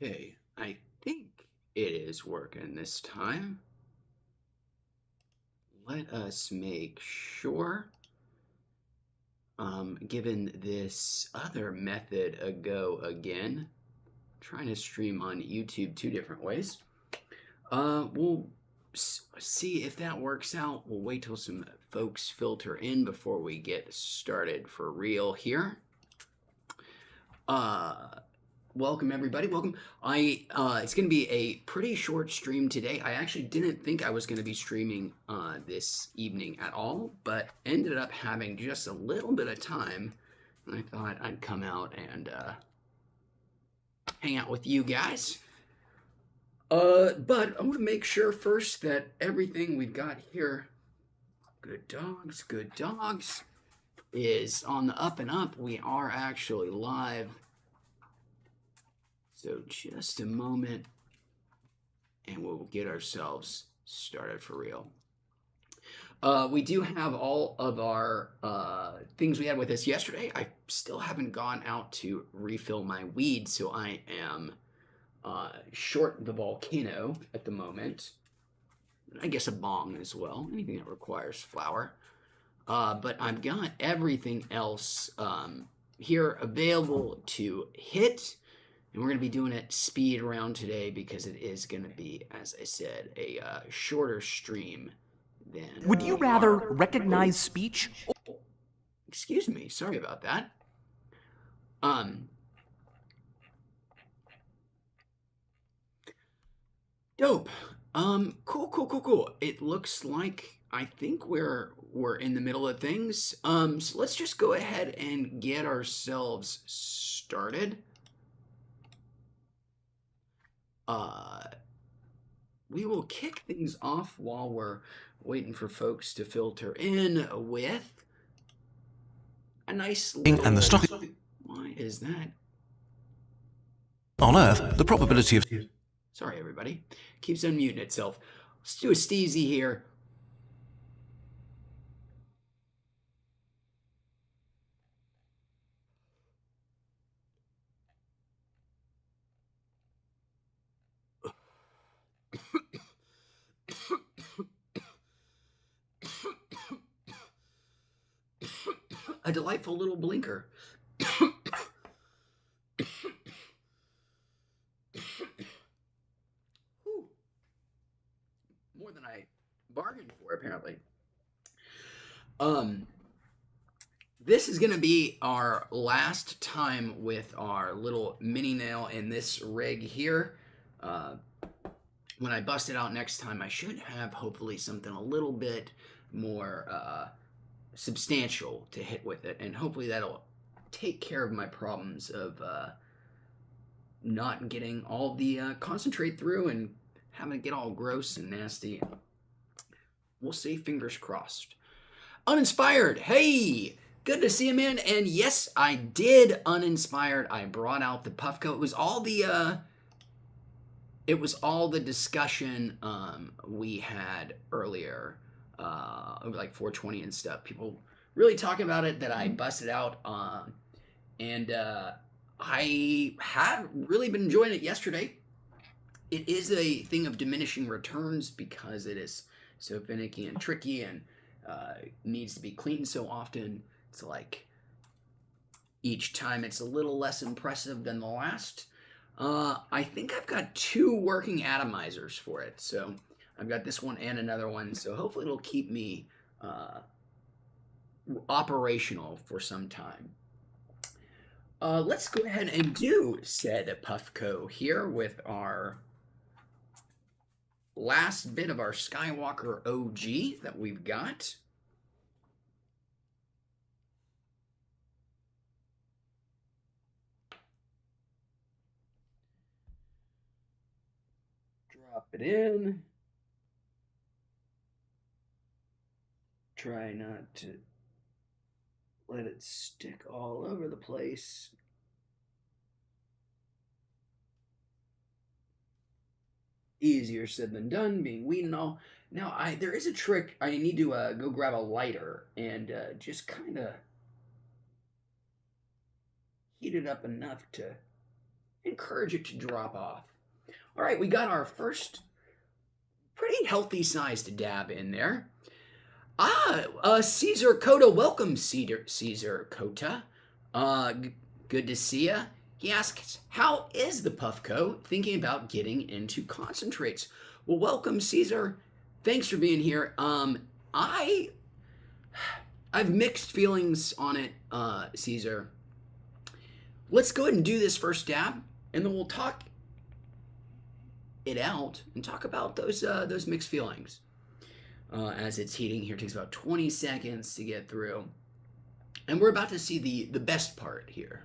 Okay, I think it is working this time. Let us make sure. Given this other method a go again, trying to stream on YouTube two different ways. We'll see if that works out. We'll wait till some folks filter in before we get started for real here. Welcome everybody. Welcome. It's going to be a pretty short stream today. I actually didn't think I was going to be streaming this evening at all, but ended up having just a little bit of time. And I thought I'd come out and hang out with you guys. But I want to make sure first that everything we've got here, good dogs, is on the up and up. We are actually live. So just a moment and we'll get ourselves started for real. We do have all of our things we had with us yesterday. I still haven't gone out to refill my weed, so I am short the volcano at the moment. I guess a bong as well, anything that requires flour. But I've got everything else here available to hit. And we're going to be doing it speed round today because it is going to be, as I said, a shorter stream than... Would you rather recognize speech? Oh, excuse me. Sorry about that. Dope. Cool. It looks like I think we're in the middle of things. So let's just go ahead and get ourselves started. We will kick things off while we're waiting for folks to filter in with a nice little... And the stock... Why is that? On Earth, the probability of... Sorry, everybody. Keeps unmuting itself. Let's do a steezy here. A delightful little blinker. More than I bargained for, apparently. This is going to be our last time with our little mini nail in this rig here. When I bust it out next time, I should have hopefully something a little bit more substantial to hit with it, and hopefully that'll take care of my problems of not getting all the concentrate through and having it get all gross and nasty. We'll see, fingers crossed. Uninspired, hey, good to see you, man. And yes, I did uninspired. I brought out the Puffco. It was all the discussion we had earlier over like 420 and stuff. People really talking about it that I busted out, and I had really been enjoying it yesterday. It is a thing of diminishing returns because it is so finicky and tricky and needs to be cleaned so often. It's like each time it's a little less impressive than the last. I think I've got 2 working atomizers for it, so I've got this one and another one, so hopefully it'll keep me operational for some time. Let's go ahead and do said Puffco here with our last bit of our Skywalker OG that we've got. Drop it in. Try not to let it stick all over the place. Easier said than done, being weed and all. Now, there is a trick. I need to go grab a lighter and just kind of heat it up enough to encourage it to drop off. All right, we got our first pretty healthy sized dab in there. Caesar Cota, welcome, Caesar Cota. Good to see ya. He asks, how is the Puffco? Thinking about getting into concentrates. Well, welcome, Caesar. Thanks for being here. I've mixed feelings on it, Caesar. Let's go ahead and do this first dab, and then we'll talk it out and talk about those mixed feelings. As it's heating here, it takes about 20 seconds to get through. And we're about to see the best part here.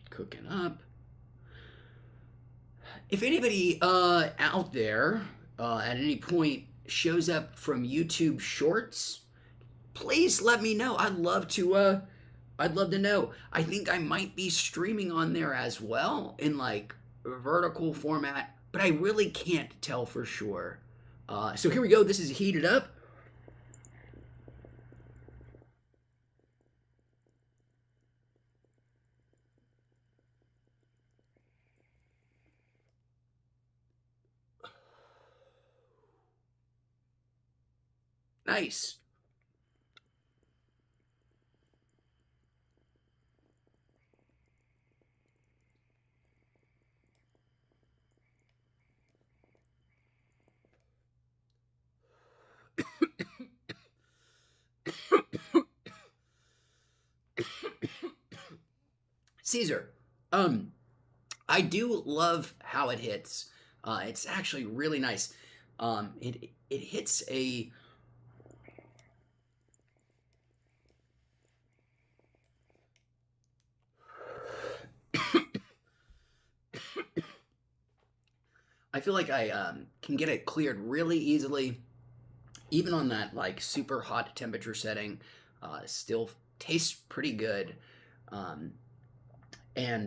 Cooking up. If anybody out there at any point shows up from YouTube Shorts, please let me know. I'd love to know. I think I might be streaming on there as well in like vertical format, but I really can't tell for sure. So here we go. This is heated up. Nice. Caesar, I do love how it hits. It's actually really nice. It hits a I feel like I can get it cleared really easily, even on that like super hot temperature setting. Still tastes pretty good, and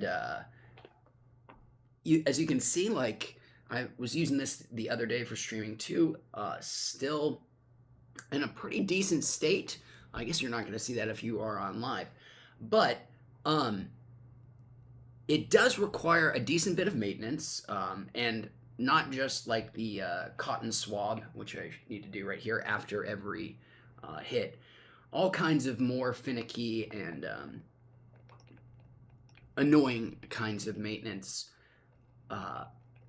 as you can see, like I was using this the other day for streaming too. Still in a pretty decent state. I guess you're not going to see that if you are on live, but it does require a decent bit of maintenance, and not just like the cotton swab, which I need to do right here after every hit. All kinds of more finicky and annoying kinds of maintenance,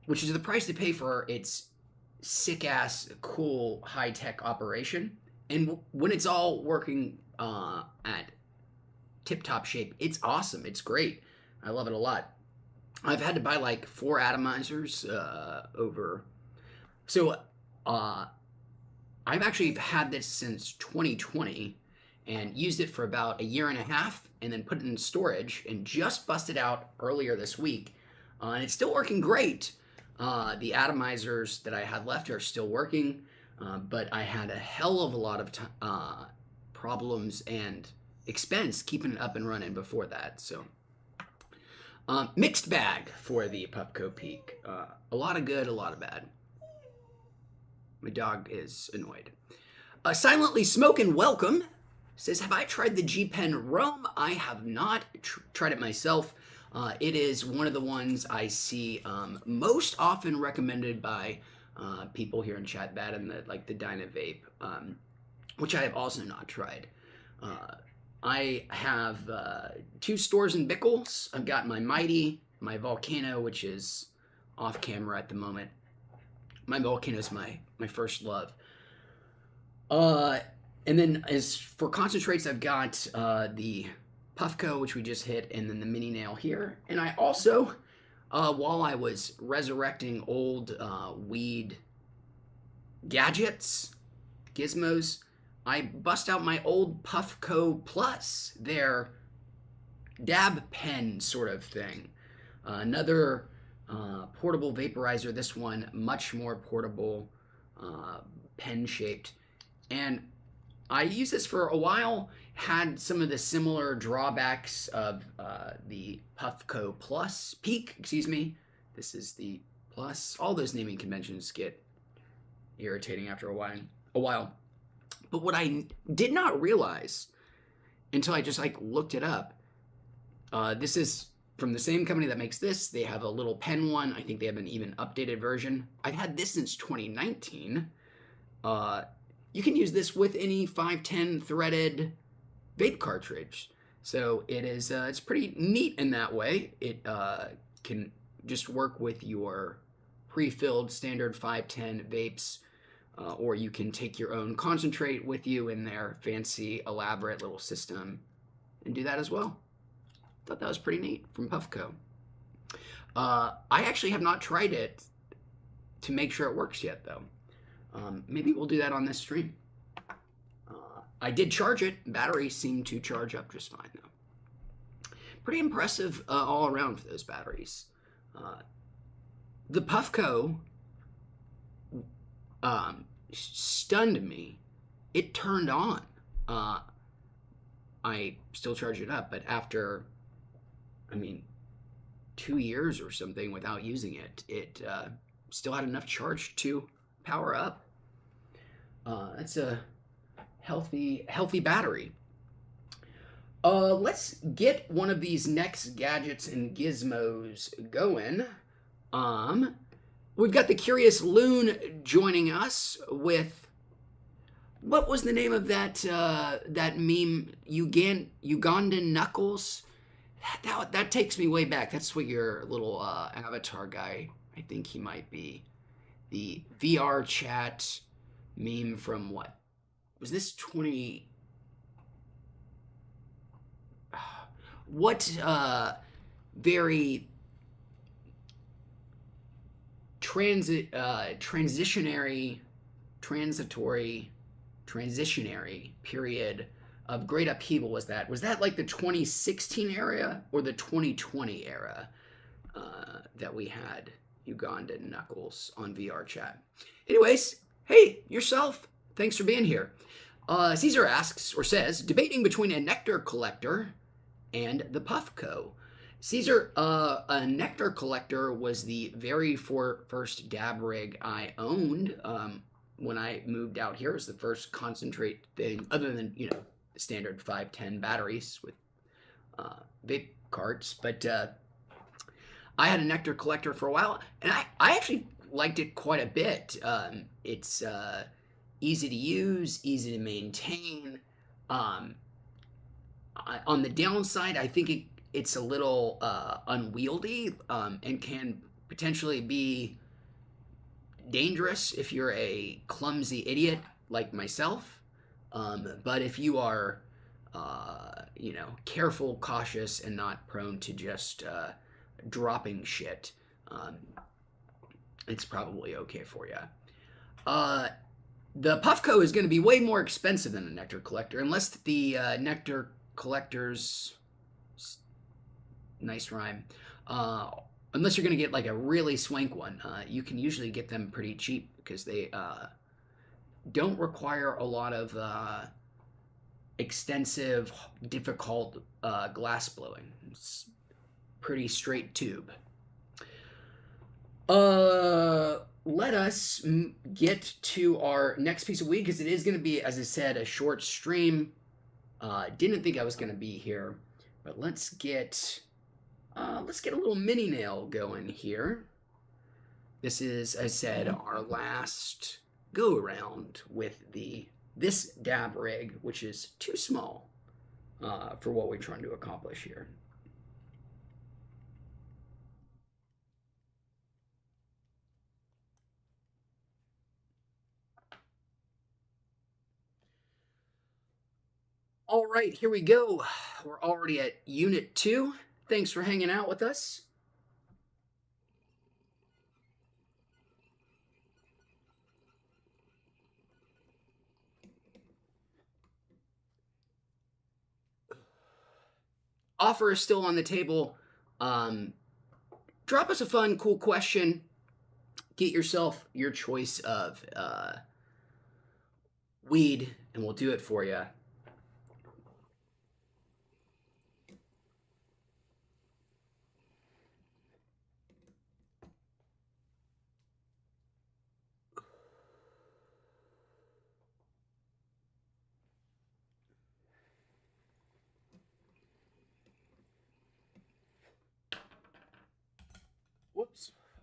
which is the price to pay for its sick-ass, cool, high-tech operation. And when it's all working at tip-top shape, it's awesome. It's great. I love it a lot. I've had to buy like 4 atomizers over. So I've actually had this since 2020 and used it for about a year and a half and then put it in storage and just busted out earlier this week. And it's still working great. The atomizers that I had left are still working, but I had a hell of a lot of problems and expense keeping it up and running before that. So mixed bag for the Puffco Peak. A lot of good, a lot of bad. My dog is annoyed. Silently Smoking, welcome. Says, have I tried the G Pen Rome? I have not tried it myself. It is one of the ones I see most often recommended by people here in chat, that and the Dyna Vape, which I have also not tried. I have 2 stores in Bickles. I've got my Mighty, my Volcano, which is off camera at the moment. My Volcano is my first love. And then as for concentrates, I've got the Puffco, which we just hit, and then the mini nail here. And I also, while I was resurrecting old weed gadgets, gizmos, I bust out my old Puffco Plus, their dab pen sort of thing. Another portable vaporizer, this one much more portable, pen-shaped. And I used this for a while, had some of the similar drawbacks of the Puffco Plus, Peak, excuse me. This is the Plus. All those naming conventions get irritating after a while. But what I did not realize until I just like looked it up, this is from the same company that makes this. They have a little pen one. I think they have an even updated version. I've had this since 2019. You can use this with any 510 threaded vape cartridge. So it is, it's pretty neat in that way. It can just work with your pre-filled standard 510 vapes, or you can take your own concentrate with you in their fancy, elaborate little system and do that as well. Thought that was pretty neat from Puffco. I actually have not tried it to make sure it works yet, though. Maybe we'll do that on this stream. I did charge it. Batteries seem to charge up just fine, though. Pretty impressive all around for those batteries. The Puffco stunned me. It turned on. I still charge it up, but after, 2 years or something without using it, it still had enough charge to power up. That's a healthy battery. Let's get one of these next gadgets and gizmos going. We've got the Curious Loon joining us with, what was the name of that that meme? Ugandan Knuckles. That takes me way back. That's what your little avatar guy, I think he might be. The VR chat meme from what? Was this 20? What very transitionary period of great upheaval was that? Was that like the 2016 era or the 2020 era that we had Ugandan Knuckles on VR chat? Anyways, hey, yourself, thanks for being here. Caesar asks or says, debating between a nectar collector and the Puffco. Caesar, a nectar collector was the very first dab rig I owned when I moved out here. It was the first concentrate thing, other than, standard 510 batteries with vape carts. But I had a nectar collector for a while, and I actually liked it quite a bit. It's easy to use, easy to maintain. On the downside, I think it's a little unwieldy and can potentially be dangerous if you're a clumsy idiot like myself. But if you are, careful, cautious, and not prone to just dropping shit, it's probably okay for you. The Puffco is going to be way more expensive than a nectar collector, unless the nectar collectors, nice rhyme, unless you're going to get like a really swank one. You can usually get them pretty cheap because they don't require a lot of extensive, difficult glass blowing. It's pretty straight tube. Let us get to our next piece of weed, because it is going to be, as I said, a short stream. Didn't think I was going to be here, but let's get a little mini nail going here. This is, as I said, our last go around with this dab rig, which is too small for what we're trying to accomplish here. All right, here we go. We're already at Unit 2. Thanks for hanging out with us. Offer is still on the table. Drop us a fun, cool question. Get yourself your choice of weed, and we'll do it for you.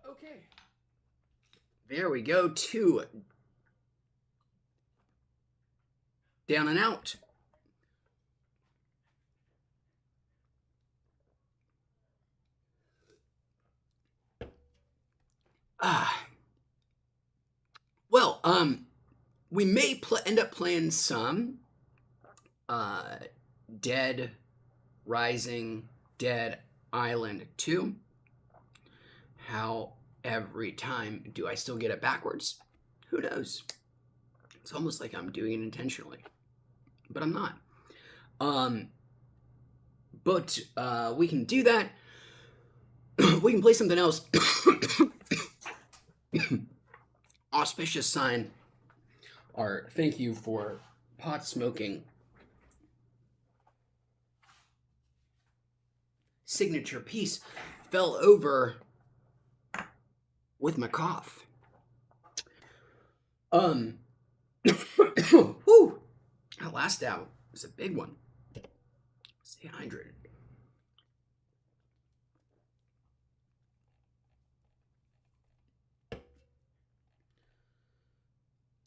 Okay. There we go. 2 down and out. Well, we may end up playing some Dead Rising, Dead Island 2. How every time do I still get it backwards? Who knows? It's almost like I'm doing it intentionally, but I'm not. But we can do that. We can play something else. Auspicious sign. Our thank you for pot smoking. Signature piece fell over with my cough. Whew, that last dab was a big one. Stay hydrated.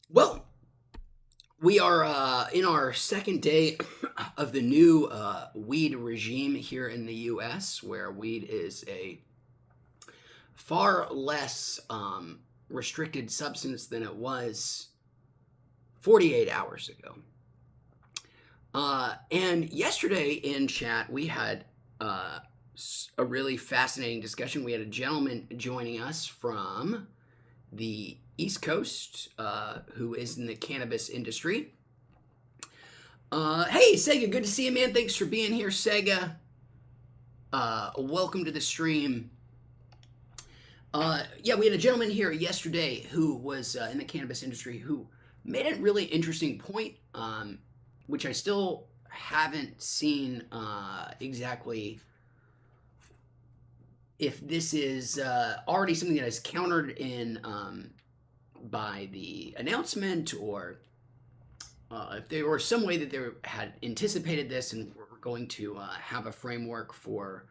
Well, we are in our second day of the new weed regime here in the U.S., where weed is a far less restricted substance than it was 48 hours ago. And yesterday in chat, we had a really fascinating discussion. We had a gentleman joining us from the East Coast who is in the cannabis industry. Hey, Sega, good to see you, man. Thanks for being here, Sega. Welcome to the stream. Yeah, we had a gentleman here yesterday who was in the cannabis industry who made a really interesting point, which I still haven't seen exactly if this is already something that is countered in by the announcement, or if there were some way that they had anticipated this and were going to have a framework for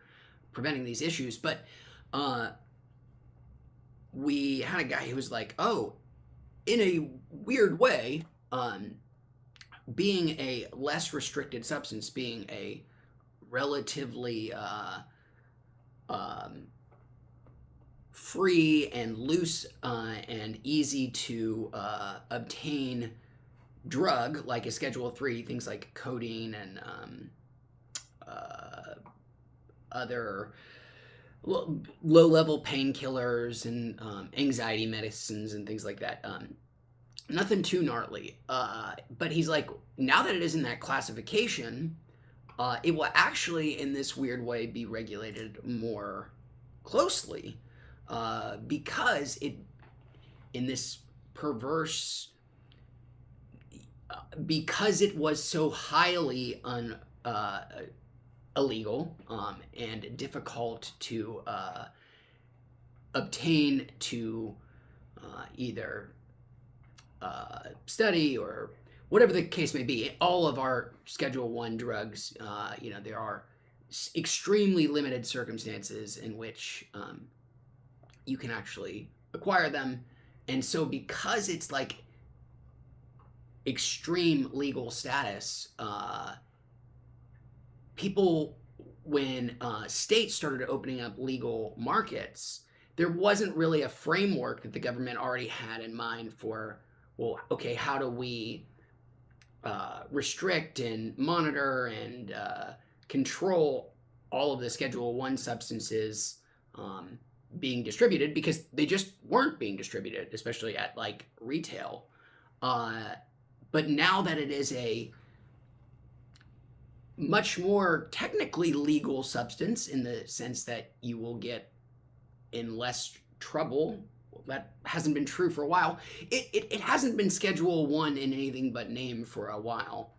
preventing these issues. But we had a guy who was like, oh, in a weird way, being a less restricted substance, being a relatively free and loose and easy to obtain drug, like a Schedule 3, things like codeine and other low-level painkillers and anxiety medicines and things like that. Nothing too gnarly. But he's like, now that it is in that classification, it will actually, in this weird way, be regulated more closely because it, in this perverse, because it was so highly illegal and difficult to obtain, to either study or whatever the case may be. All of our Schedule 1 drugs, there are extremely limited circumstances in which you can actually acquire them. And so because it's like extreme legal status, people, when states started opening up legal markets, there wasn't really a framework that the government already had in mind for, well, okay, how do we restrict and monitor and control all of the Schedule 1 substances being distributed, because they just weren't being distributed, especially at like retail. But now that it is a much more technically legal substance, in the sense that you will get in less trouble, that hasn't been true for a while. It hasn't been Schedule 1 in anything but name for a while.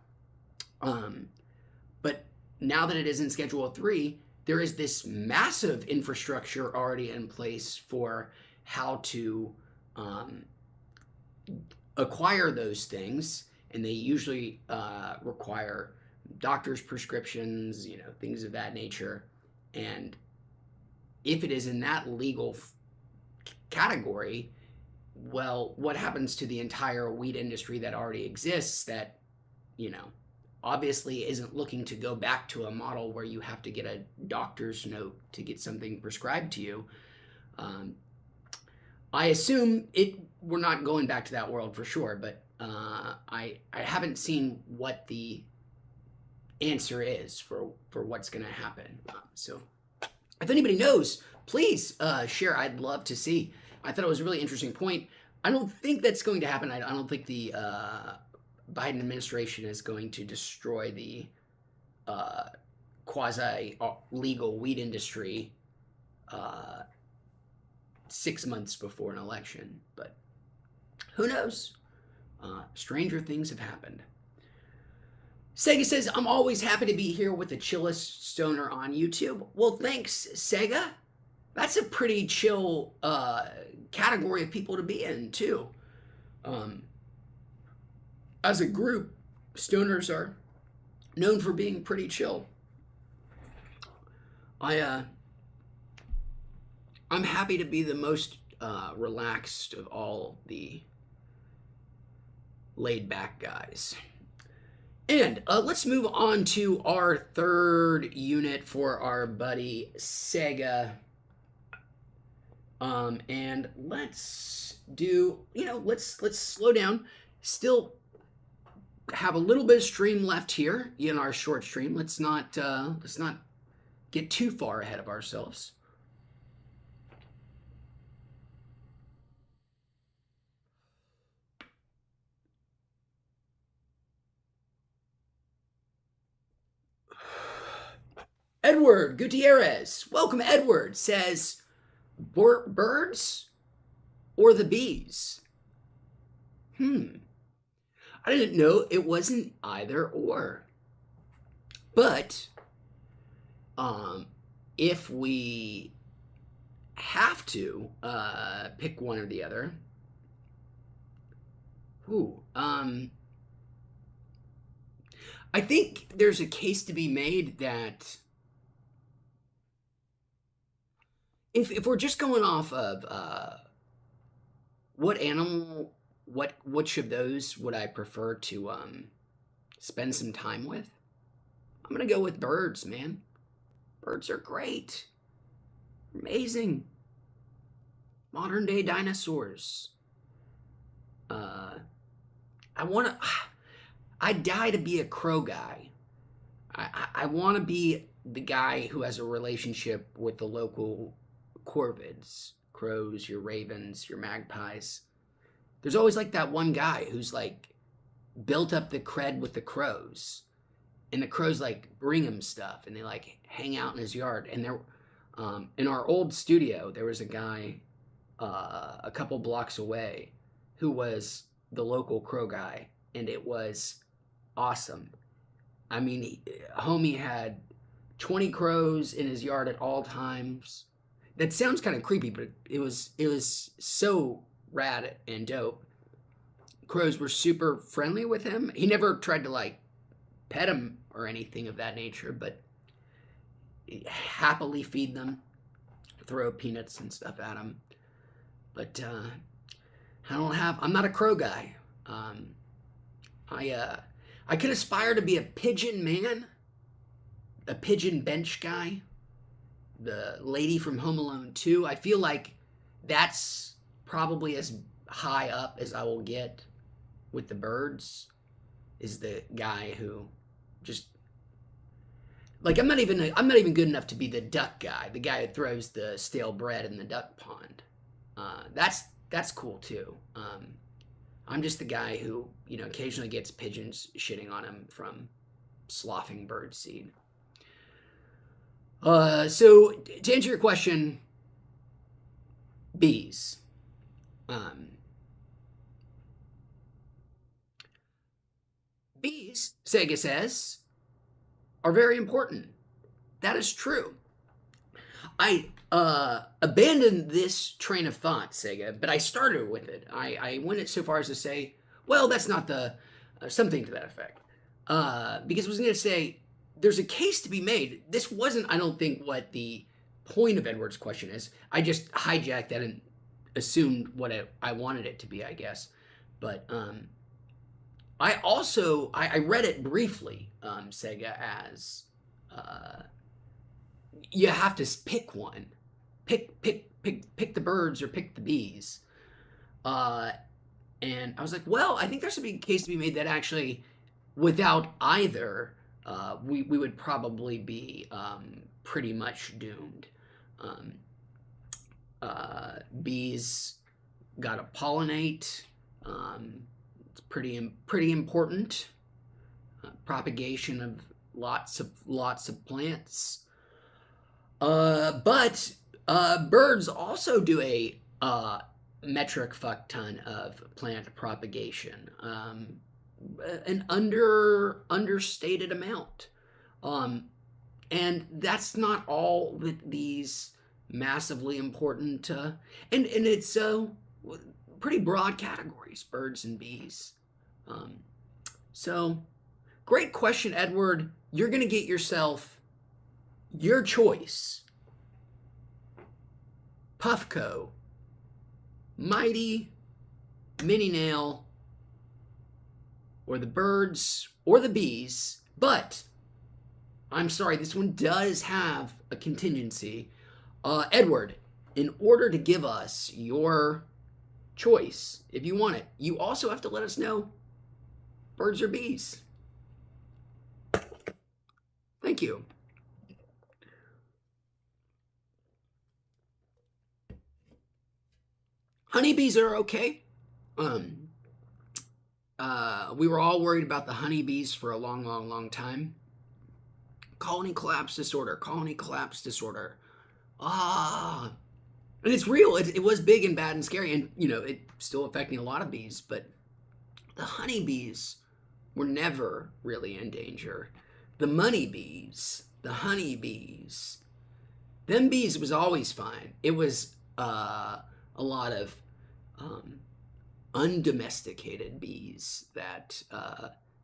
But now that it is in Schedule 3, there is this massive infrastructure already in place for how to acquire those things, and they usually require doctor's prescriptions, things of that nature. And if it is in that legal category, well, what happens to the entire wheat industry that already exists that, you know, obviously isn't looking to go back to a model where you have to get a doctor's note to get something prescribed to you? I assume we're not going back to that world for sure, but I haven't seen what the answer is for what's going to happen. So if anybody knows, please share. I'd love to see. I thought it was a really interesting point. I don't think that's going to happen. I don't think the Biden administration is going to destroy the quasi-legal wheat industry 6 months before an election. But who knows? Stranger things have happened. Sega says, I'm always happy to be here with the chillest stoner on YouTube. Well, thanks, Sega. That's a pretty chill category of people to be in, too. As a group, stoners are known for being pretty chill. I'm happy to be the most relaxed of all the laid-back guys. And let's move on to our third unit for our buddy Sega. And let's do, let's slow down. Still have a little bit of stream left here in our short stream. Let's not get too far ahead of ourselves. Edward Gutierrez, welcome Edward, says, birds or the bees? I didn't know it wasn't either or. But if we have to pick one or the other, I think there's a case to be made that if we're just going off of what animal, which of those would I prefer to spend some time with, I'm gonna go with birds, man. Birds are great, amazing, modern day dinosaurs. I die to be a crow guy. I want to be the guy who has a relationship with the local corvids, crows, your ravens, your magpies. There's always like that one guy who's like built up the cred with the crows, and the crows like bring him stuff, and they like hang out in his yard. And there, in our old studio, there was a guy a couple blocks away who was the local crow guy, and it was awesome. I mean, homie had 20 crows in his yard at all times. That sounds kind of creepy, but it was so rad and dope. Crows were super friendly with him. He never tried to like pet him or anything of that nature, but happily feed them, throw peanuts and stuff at them. But I'm not a crow guy. I could aspire to be a pigeon man, a pigeon bench guy, the lady from Home Alone 2. I feel like that's probably as high up as I will get with the birds, is the guy who just like, I'm not even good enough to be the duck guy, the guy who throws the stale bread in the duck pond. That's cool too. I'm just the guy who, occasionally gets pigeons shitting on him from sloughing bird seed. So to answer your question, bees. Bees, Sega says, are very important. That is true. I abandoned this train of thought, Sega, but I started with it. I went it so far as to say, well, that's not the something to that effect. Because I was going to say, there's a case to be made. This wasn't, I don't think, what the point of Edward's question is. I just hijacked that and assumed what I wanted it to be, I guess. But I read it briefly, Sega, as you have to pick one, pick the birds or pick the bees, and I was like, well, I think there's a big case to be made that actually, without either, we would probably be pretty much doomed. Bees gotta pollinate. It's pretty important. Propagation of lots of plants. But birds also do a metric fuck ton of plant propagation. An understated amount. And that's not all that these massively important and it's pretty broad categories, birds and bees. So great question, Edward. You're gonna get yourself your choice. Puffco, Mighty, Mini Nail, or the birds or the bees. But I'm sorry, this one does have a contingency. Edward, in order to give us your choice, if you want it, you also have to let us know birds or bees. Thank you. Honeybees are okay. We were all worried about the honeybees for a long time. Colony collapse disorder. And it's real. It was big and bad and scary, and it's still affecting a lot of bees, but the honeybees were never really in danger. The honeybees, them bees was always fine. It was a lot of undomesticated bees that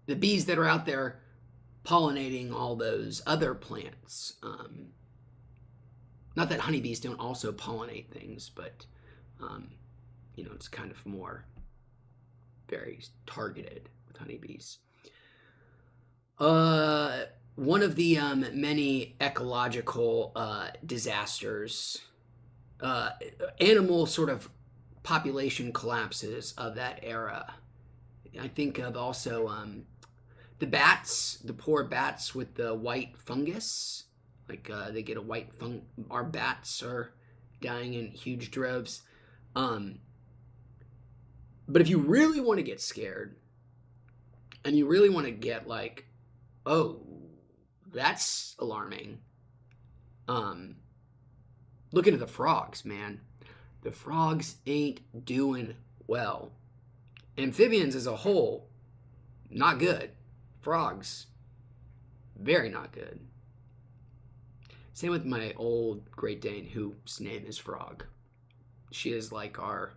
the bees that are out there pollinating all those other plants. Not that honeybees don't also pollinate things, but it's kind of more very targeted with honeybees. One of the many ecological disasters, animal sort of population collapses of that era. I think of also the bats, the poor bats with the white fungus. Like they get a white our bats are dying in huge droves. But if you really want to get scared, and you really want to get like, oh, that's alarming. Look into the frogs, man. The frogs ain't doing well. Amphibians as a whole, not good. Frogs, very not good. Same with my old Great Dane, whose name is Frog. She is like our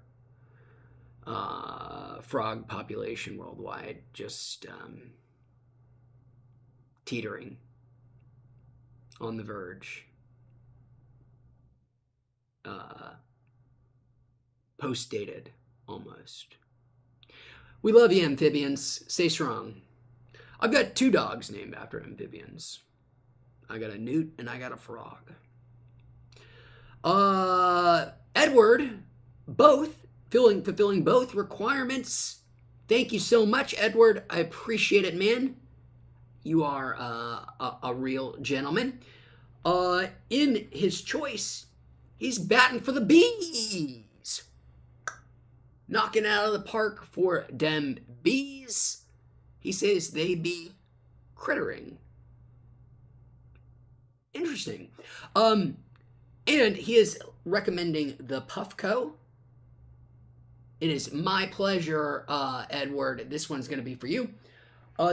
frog population worldwide, just teetering on the verge. Post-dated, almost. We love you, amphibians. Stay strong. I've got 2 dogs named after amphibians. I got a newt and I got a frog. Edward, fulfilling both requirements. Thank you so much, Edward. I appreciate it, man. You are a real gentleman. In his choice, he's batting for the bees. Knocking out of the park for dem bees. He says they be crittering. Interesting. And he is recommending the Puffco. It is my pleasure, Edward. This one's going to be for you.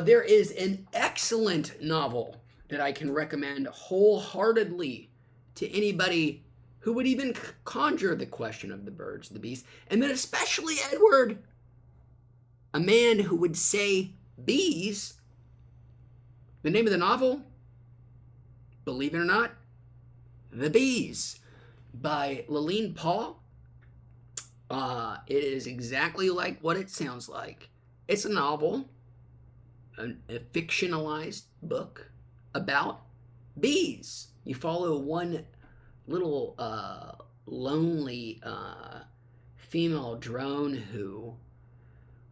There is an excellent novel that I can recommend wholeheartedly to anybody who would even conjure the question of the birds, the bees, and then especially Edward, a man who would say bees. The name of the novel, believe it or not, The Bees by Laline Paul. It is exactly like what it sounds like. It's a novel, a fictionalized book about bees. You follow one little lonely female drone who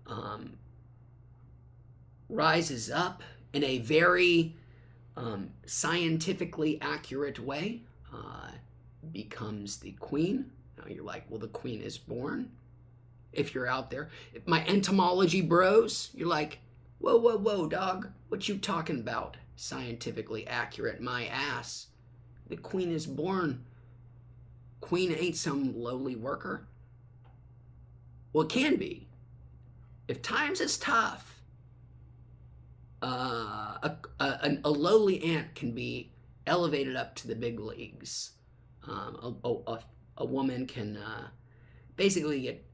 um, rises up in a very scientifically accurate way, becomes the queen. Now you're like, well, the queen is born. If you're out there, if my entomology bros, you're like, whoa, whoa, whoa, dog, what you talking about? Scientifically accurate, my ass. The queen is born. Queen ain't some lowly worker. Well, it can be. If times is tough, a lowly ant can be elevated up to the big leagues. A woman can basically get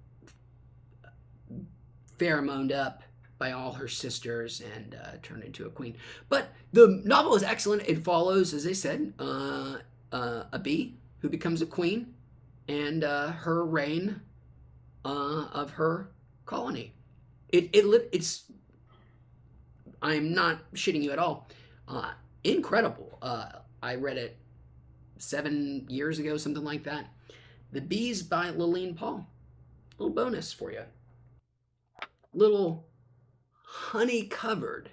pheromoned up by all her sisters and turned into a queen. But the novel is excellent. It follows, as I said, a bee who becomes a queen and her reign of her colony. It's I'm not shitting you at all. Incredible. I read it 7 years ago, something like that. The Bees by Lillian Paul. Little bonus for you. Little honey covered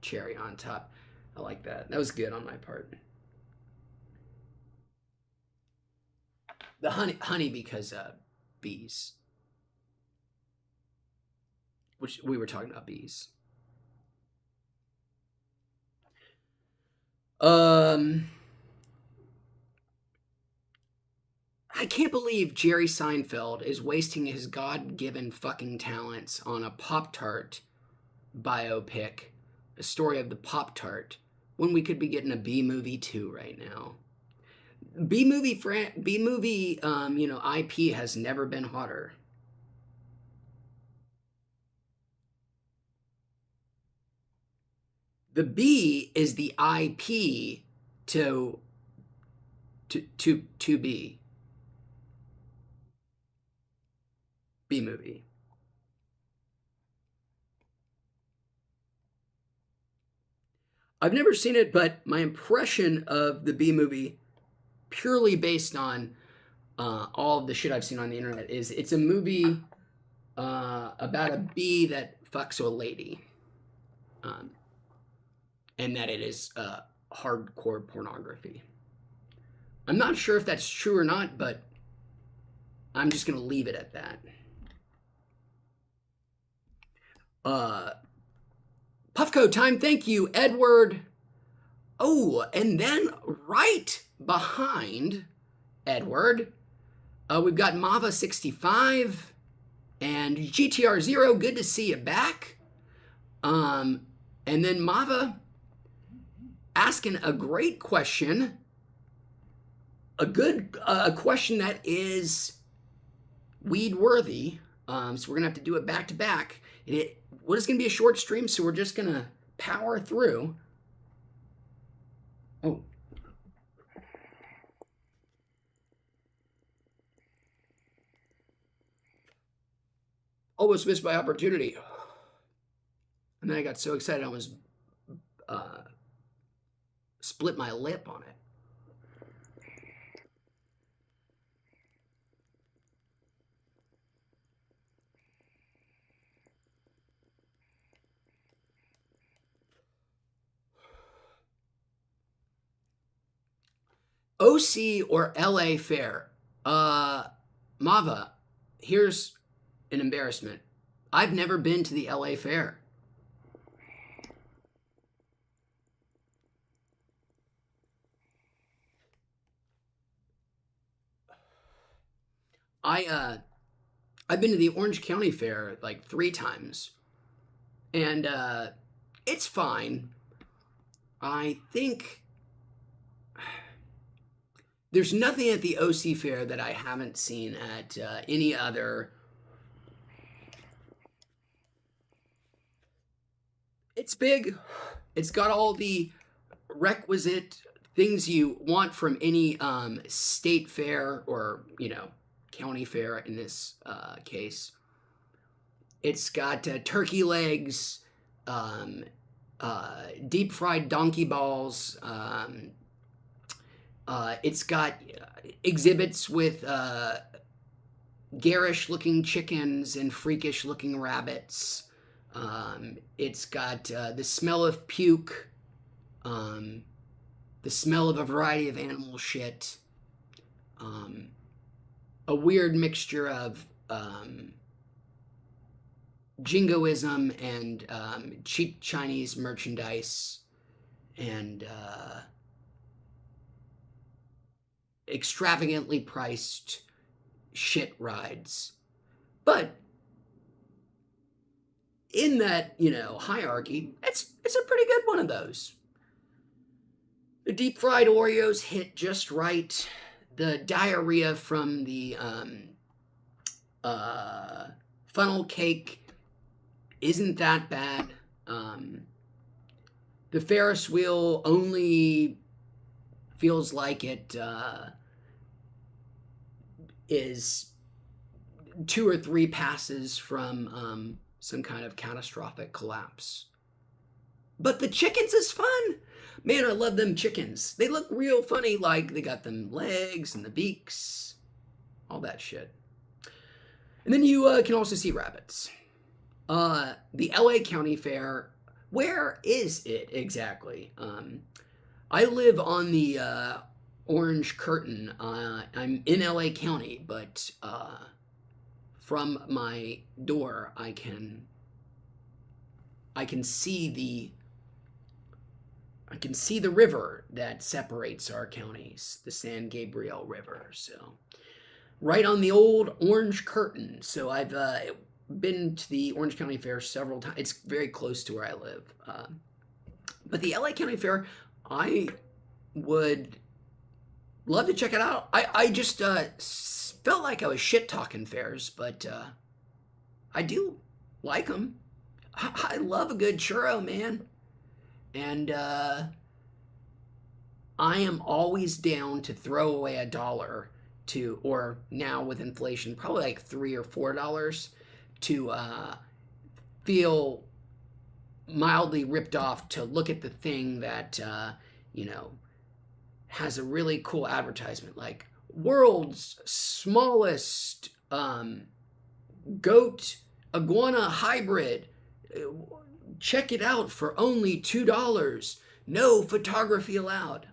cherry on top. I like that. That was good on my part. The honey because bees. Which we were talking about bees. I can't believe Jerry Seinfeld is wasting his God-given fucking talents on a Pop-Tart biopic, a story of the Pop-Tart, when we could be getting a B movie too right now. B movie, IP has never been hotter. The B is the IP to be B movie. I've never seen it, but my impression of the B movie, purely based on all of the shit I've seen on the internet, is it's a movie about a bee that fucks a lady, and that it is hardcore pornography. I'm not sure if that's true or not, but I'm just gonna leave it at that. Puffco time, thank you, Edward. Oh, and then right behind Edward, we've got Mava65 and GTR0. Good to see you back. And then Mava asking a great question, a question that is weed worthy. So we're gonna have to do it back to back. What is gonna be a short stream, so we're just gonna power through. Oh. Almost missed my opportunity. And then I got so excited I almost split my lip on it. OC or LA Fair? Mava, here's an embarrassment. I've never been to the LA Fair. I've been to the Orange County Fair like 3 times, and it's fine. I think there's nothing at the OC Fair that I haven't seen at any other. It's big. It's got all the requisite things you want from any state fair or, County Fair in this case. It's got turkey legs, deep fried donkey balls. It's got exhibits with garish looking chickens and freakish looking rabbits. It's got the smell of puke, the smell of a variety of animal shit, a weird mixture of jingoism and cheap Chinese merchandise and extravagantly priced shit rides. But in that, hierarchy, it's a pretty good one of those. The deep fried Oreos hit just right. The diarrhea from the funnel cake isn't that bad. The Ferris wheel only feels like it is 2 or 3 passes from some kind of catastrophic collapse. But the chickens is fun. Man, I love them chickens. They look real funny, like they got them legs and the beaks, all that shit. And then you can also see rabbits. The LA County Fair, where is it exactly? I live on the Orange Curtain. I'm in LA County, but from my door I can see the river that separates our counties, the San Gabriel River. So right on the old Orange Curtain. So I've been to the Orange County Fair several times. It's very close to where I live. But the LA County Fair, I would love to check it out. I just felt like I was shit talking fairs, but I do like them. I love a good churro, man. And I am always down to throw away $1 to, or now with inflation, probably like $3 or $4 to feel mildly ripped off, to look at the thing that, has a really cool advertisement, like world's smallest goat iguana hybrid. Check it out for only $2. No photography allowed.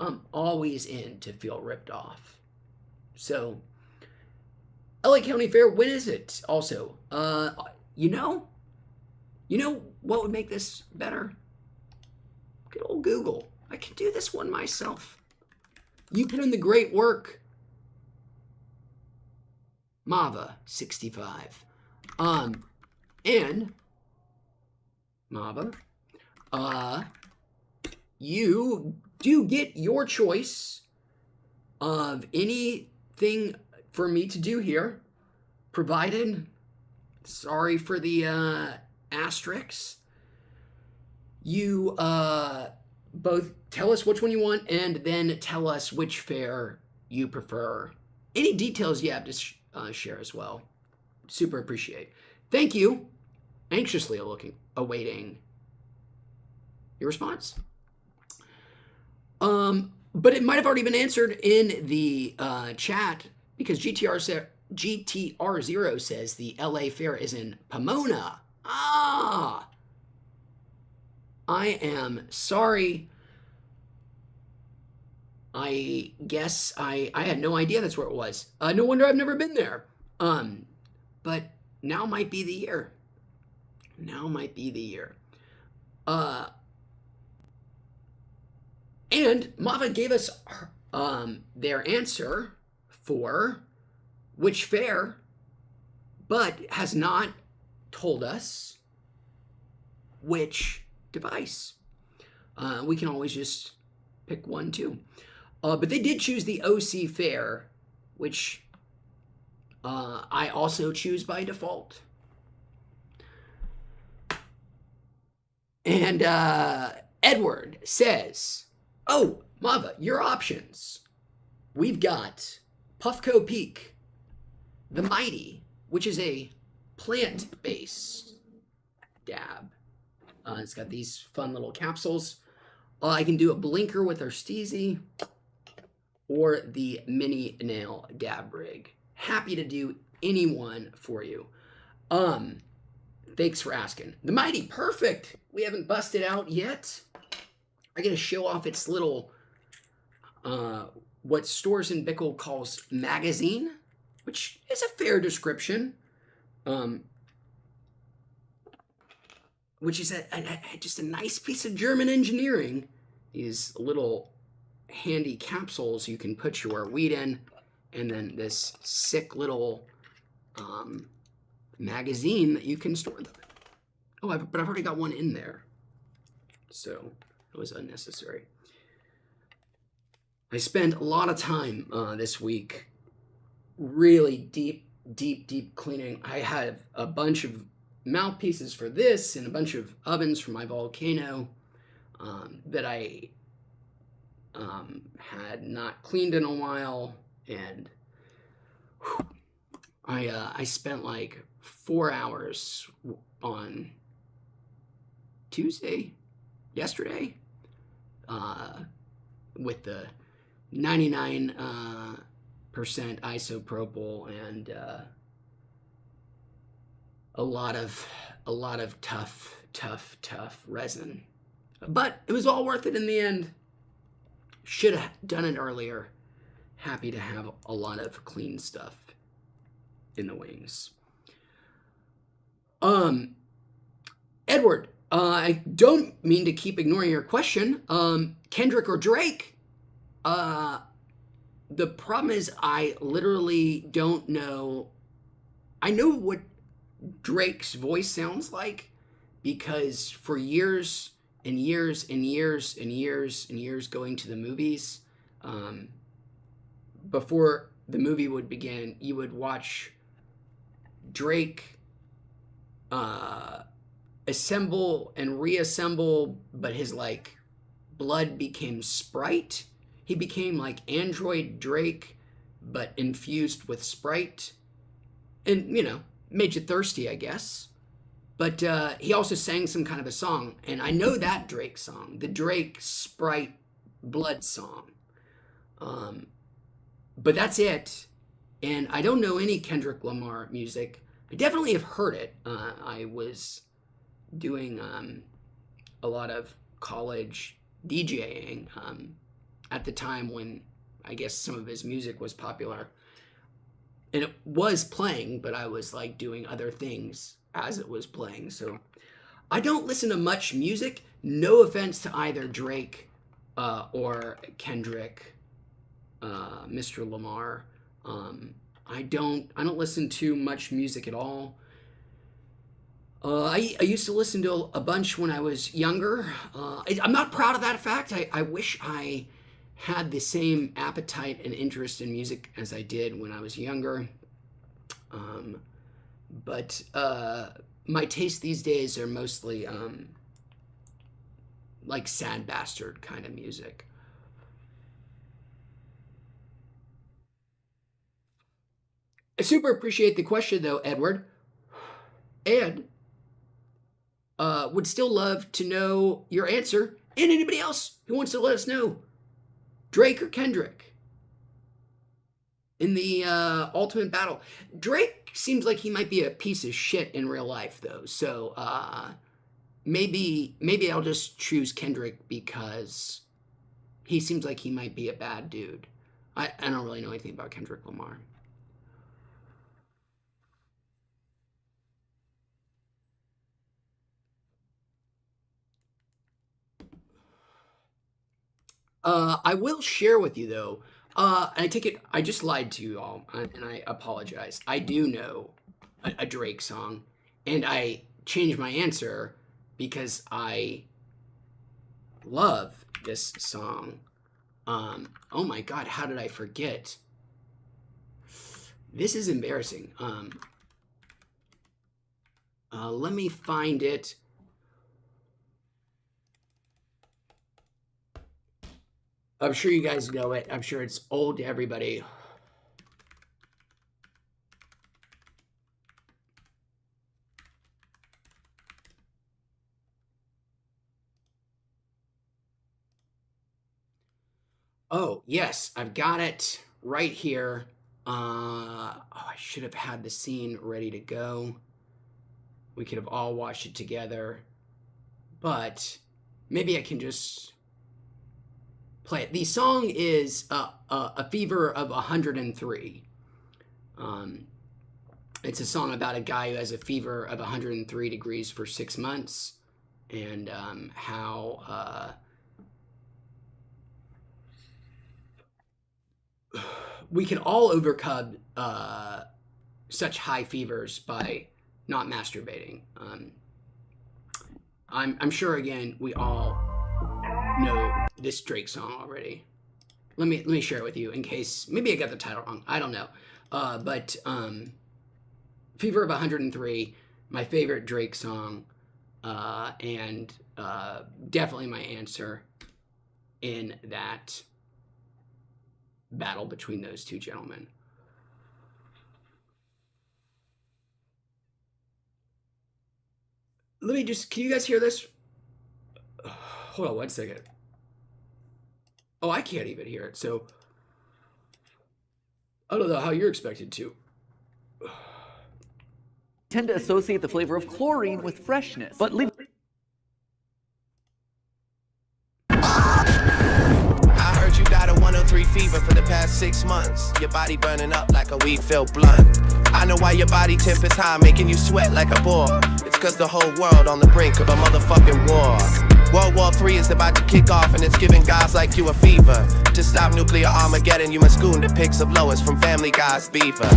I'm always in to feel ripped off. So, LA County Fair, when is it? Also, you know what would make this better? Good old Google. I can do this one myself. You put in the great work. Mava 65. And Mava, you do get your choice of anything for me to do here, provided, sorry for the asterisks, you both tell us which one you want and then tell us which fair you prefer. Any details you have to share as well. Super appreciate. Thank you. Anxiously awaiting your response. But it might have already been answered in the chat, because GTR0 says the LA Fair is in Pomona. Ah! I am sorry. I guess I had no idea that's where it was. No wonder I've never been there. But now might be the year. Now might be the year. And Mava gave us their answer for which fair, but has not told us which device. We can always just pick one too. But they did choose the OC Fair, which I also choose by default. And Edward says, oh, Mava, your options. We've got Puffco Peak, the Mighty, which is a plant-based dab. It's got these fun little capsules. I can do a blinker with our Steezy or the mini nail dab rig. Happy to do any one for you. Thanks for asking. The Mighty, perfect. We haven't busted out yet. I gotta show off its little, what Stores and Bickle calls magazine, which is a fair description. Which is just a nice piece of German engineering. These little handy capsules you can put your weed in, and then this sick little magazine that you can store them in. Oh, but I've already got one in there, so it was unnecessary. I spent a lot of time this week really deep cleaning. I have a bunch of mouthpieces for this and a bunch of ovens for my volcano that I had not cleaned in a while, and I spent like 4 hours on yesterday, with the 99% isopropyl and a lot of tough resin. But it was all worth it in the end. Should have done it earlier. Happy to have a lot of clean stuff in the wings. Edward, I don't mean to keep ignoring your question. Kendrick or Drake? The problem is I literally don't know. I know what Drake's voice sounds like because for years and years and years and years and years going to the movies, before the movie would begin, you would watch Drake assemble and reassemble, but his like blood became Sprite. He became like Android Drake, but infused with Sprite, and made you thirsty, I guess. But he also sang some kind of a song, and I know that Drake song, the Drake Sprite Blood song. But that's it. And I don't know any Kendrick Lamar music. I definitely have heard it. I was doing a lot of college DJing at the time when I guess some of his music was popular. And it was playing, but I was like doing other things as it was playing. So I don't listen to much music. No offense to either Drake or Kendrick, Mr. Lamar. I don't listen to much music at all. I used to listen to a bunch when I was younger. I'm not proud of that fact. I wish I had the same appetite and interest in music as I did when I was younger. But my taste these days are mostly like sad bastard kind of music. I super appreciate the question though, Edward. And would still love to know your answer, and anybody else who wants to let us know. Drake or Kendrick in the ultimate battle? Drake seems like he might be a piece of shit in real life, though. So maybe I'll just choose Kendrick because he seems like he might be a bad dude. I don't really know anything about Kendrick Lamar. I will share with you though. And I take it, I just lied to you all, and I apologize. I do know a Drake song, and I changed my answer because I love this song. Oh my God, how did I forget? This is embarrassing. Let me find it. I'm sure you guys know it. I'm sure it's old to everybody. Yes, I've got it right here. Oh, I should have had the scene ready to go. We could have all watched it together, but maybe I can just play it. The song is A Fever of 103. It's a song about a guy who has a fever of 103 degrees for 6 months, and how we can all overcome such high fevers by not masturbating. I'm sure, again, we all know this Drake song already. Let me share it with you in case maybe I got the title wrong. I don't know, but Fever of 103, my favorite Drake song, and definitely my answer in that battle between those two gentlemen. Let me just, can you guys hear this? Hold on 1 second. Oh, I can't even hear it, so I don't know how you're expected to. Tend to associate the flavor of chlorine with freshness, but leave. I heard you got a 103 fever for the past 6 months. Your body burning up like a weed-filled blunt. I know why your body temp is high, making you sweat like a boar. It's cause the whole world on the brink of a motherfucking war. World War III is about to kick off, and it's giving guys like you a fever. To stop nuclear Armageddon, you must goon the pics of Lois from Family Guy's Beaver.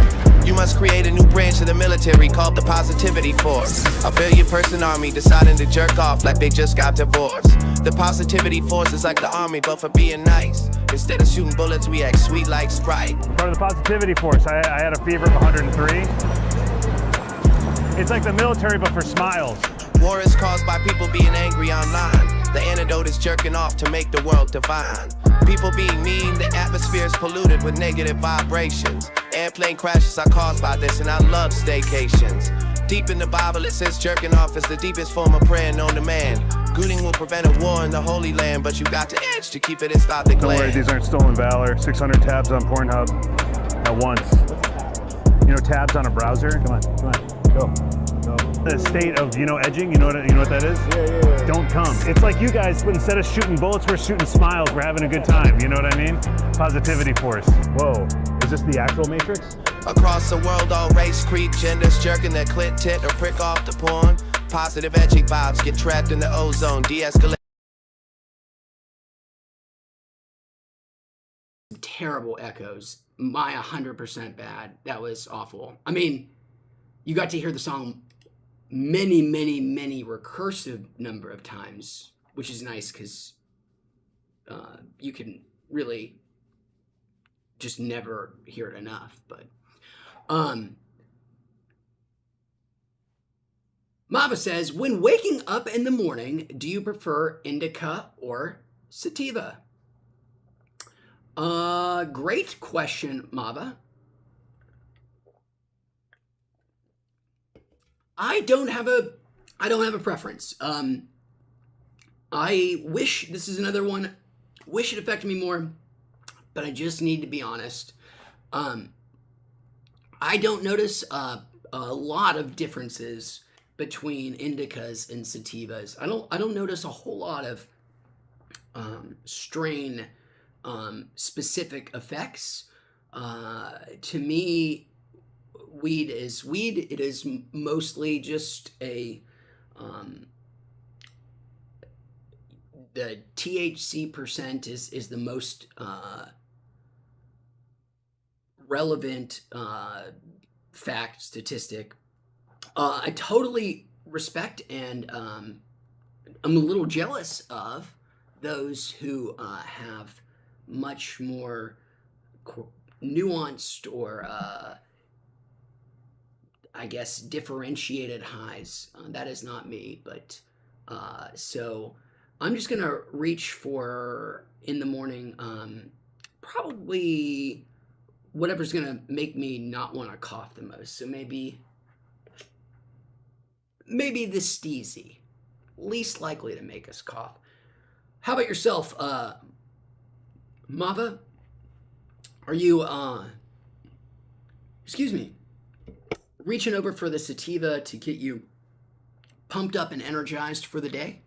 You must create a new branch of the military called the Positivity Force. A billion-person army deciding to jerk off like they just got divorced. The Positivity Force is like the army, but for being nice. Instead of shooting bullets, we act sweet like Sprite. Part of the Positivity Force, I had a fever of 103. It's like the military, but for smiles. War is caused by people being angry online. The antidote is jerking off to make the world divine. People being mean, the atmosphere is polluted with negative vibrations. Airplane crashes are caused by this, and I love staycations. Deep in the Bible, it says jerking off is the deepest form of prayer known to man. Gooning will prevent a war in the Holy Land, but you got to edge to keep it inside the Don't worry, gland. these aren't stolen valor. 600 tabs on Pornhub at once. You know, tabs on a browser. Come on, go. The state of, edging, you know what that is? Yeah. Don't come. It's like you guys, but instead of shooting bullets, we're shooting smiles. We're having a good time. You know what I mean? Positivity Force. Whoa, is this the actual Matrix? Across the world, all race, creed, genders, jerking their clit, tit, or prick off the porn. Positive edgy vibes get trapped in the ozone, de-escalate. Terrible echoes. My 100% bad. That was awful. I mean, you got to hear the song many recursive number of times, which is nice because you can really just never hear it enough. But Mava says, when waking up in the morning, do you prefer indica or sativa? Great question, Mava. I don't have a preference. I wish, this is another one, wish it affected me more, but I just need to be honest. I don't notice a lot of differences between indicas and sativas. I don't notice a whole lot of strain specific effects. To me, weed is weed. It is mostly just the THC percent is the most relevant fact, statistic. I totally respect and I'm a little jealous of those who have much more nuanced or I guess differentiated highs. That is not me, but so I'm just gonna reach for in the morning probably whatever's gonna make me not want to cough the most. So maybe the steezy, least likely to make us cough. How about yourself, Mava? Are you, excuse me, reaching over for the sativa to get you pumped up and energized for the day?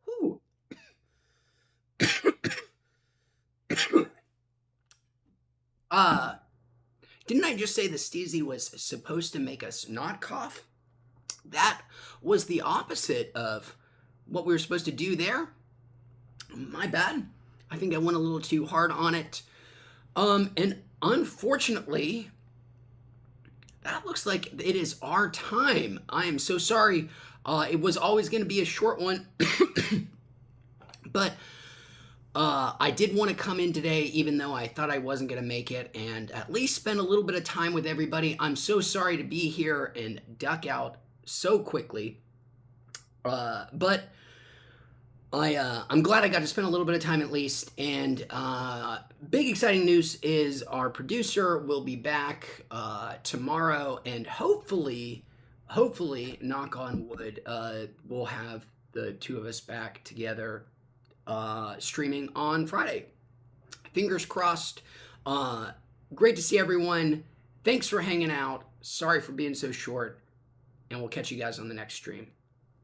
Whew. Didn't I just say the Steezy was supposed to make us not cough? That was the opposite of what we were supposed to do there. My bad. I think I went a little too hard on it. And unfortunately, that looks like it is our time. I am so sorry. It was always going to be a short one. But I did want to come in today, even though I thought I wasn't going to make it, and at least spend a little bit of time with everybody. I'm so sorry to be here and duck out so quickly. But I'm glad I got to spend a little bit of time at least. And big exciting news is our producer will be back tomorrow, and hopefully, knock on wood, we'll have the two of us back together streaming on Friday. Fingers crossed. Great to see everyone. Thanks for hanging out. Sorry for being so short. And we'll catch you guys on the next stream.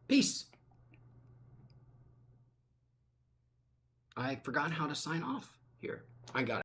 Peace. I forgot how to sign off here. I got it.